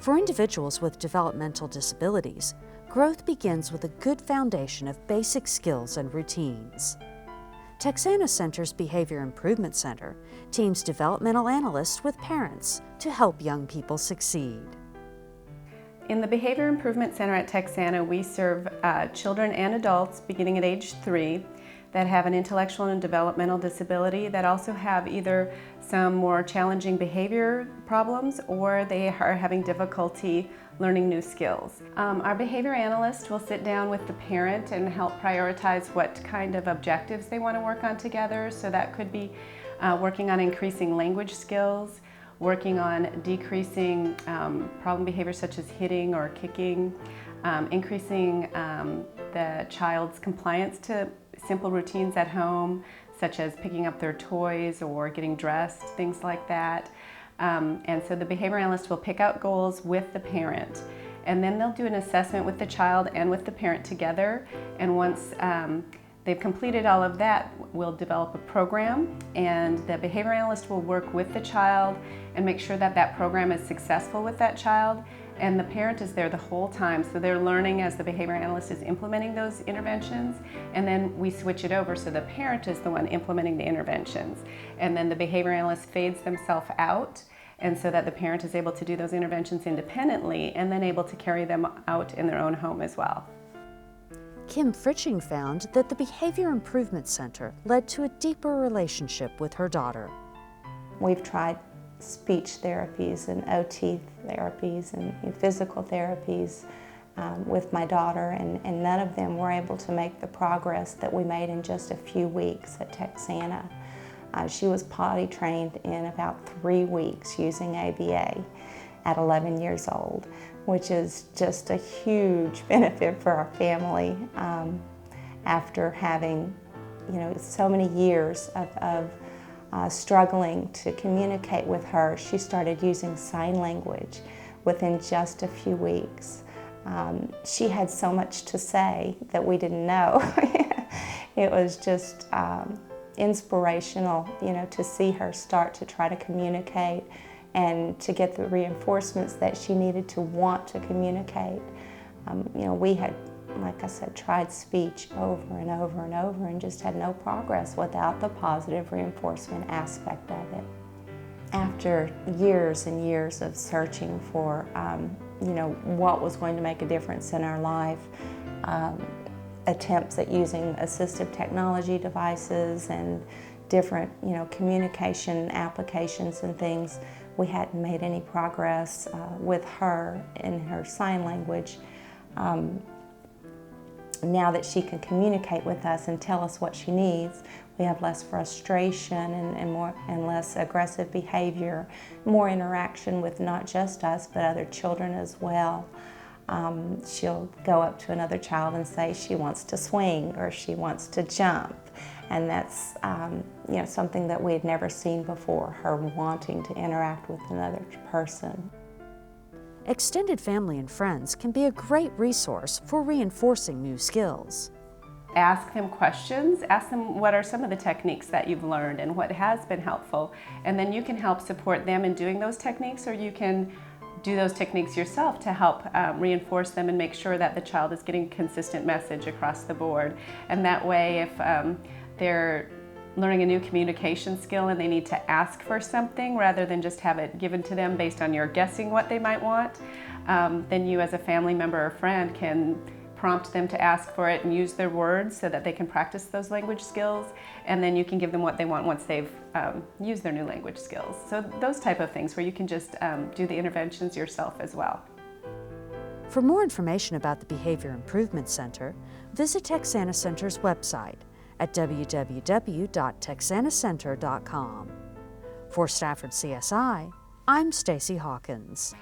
For individuals with developmental disabilities, growth begins with a good foundation of basic skills and routines. Texana Center's Behavior Improvement Center teams developmental analysts with parents to help young people succeed. In the Behavior Improvement Center at Texana, we serve children and adults beginning at age 3 that have an intellectual and developmental disability that also have either some more challenging behavior problems or they are having difficulty learning new skills. Our behavior analyst will sit down with the parent and help prioritize what kind of objectives they want to work on together. So that could be working on increasing language skills, working on decreasing problem behaviors such as hitting or kicking, increasing the child's compliance to simple routines at home, such as picking up their toys or getting dressed, things like that. And so the behavior analyst will pick out goals with the parent, and then they'll do an assessment with the child and with the parent together. And once they've completed all of that, we'll develop a program, and the behavior analyst will work with the child and make sure that that program is successful with that child. And the parent is there the whole time, so they're learning as the behavior analyst is implementing those interventions, and then we switch it over so the parent is the one implementing the interventions. And then the behavior analyst fades themselves out, and so that the parent is able to do those interventions independently and then able to carry them out in their own home as well. Kim Fritching found that the Behavior Improvement Center led to a deeper relationship with her daughter. We've tried speech therapies and OT therapies and physical therapies with my daughter, and none of them were able to make the progress that we made in just a few weeks at Texana. She was potty trained in about 3 weeks using ABA at 11 years old, which is just a huge benefit for our family after having, so many years of struggling to communicate with her. She started using sign language within just a few weeks. She had so much to say that we didn't know. It was just inspirational, to see her start to try to communicate and to get the reinforcements that she needed to want to communicate. We had, like I said, tried speech over and over and over and just had no progress without the positive reinforcement aspect of it. After years and years of searching for, what was going to make a difference in our life, attempts at using assistive technology devices and different, communication applications and things, we hadn't made any progress with her in her sign language. Now that she can communicate with us and tell us what she needs, we have less frustration and less aggressive behavior, more interaction with not just us but other children as well. She'll go up to another child and say she wants to swing or she wants to jump, and that's something that we had never seen before, her wanting to interact with another person. Extended family and friends can be a great resource for reinforcing new skills. Ask them questions, ask them what are some of the techniques that you've learned and what has been helpful, and then you can help support them in doing those techniques, or you can do those techniques yourself to help reinforce them and make sure that the child is getting a consistent message across the board. And that way, if they're learning a new communication skill and they need to ask for something rather than just have it given to them based on your guessing what they might want, then you as a family member or friend can prompt them to ask for it and use their words so that they can practice those language skills, and then you can give them what they want once they've used their new language skills. So those type of things where you can just do the interventions yourself as well. For more information about the Behavior Improvement Center, visit Texana Center's website at www.texanacenter.com. For Stafford CSI, I'm Stacy Hawkins.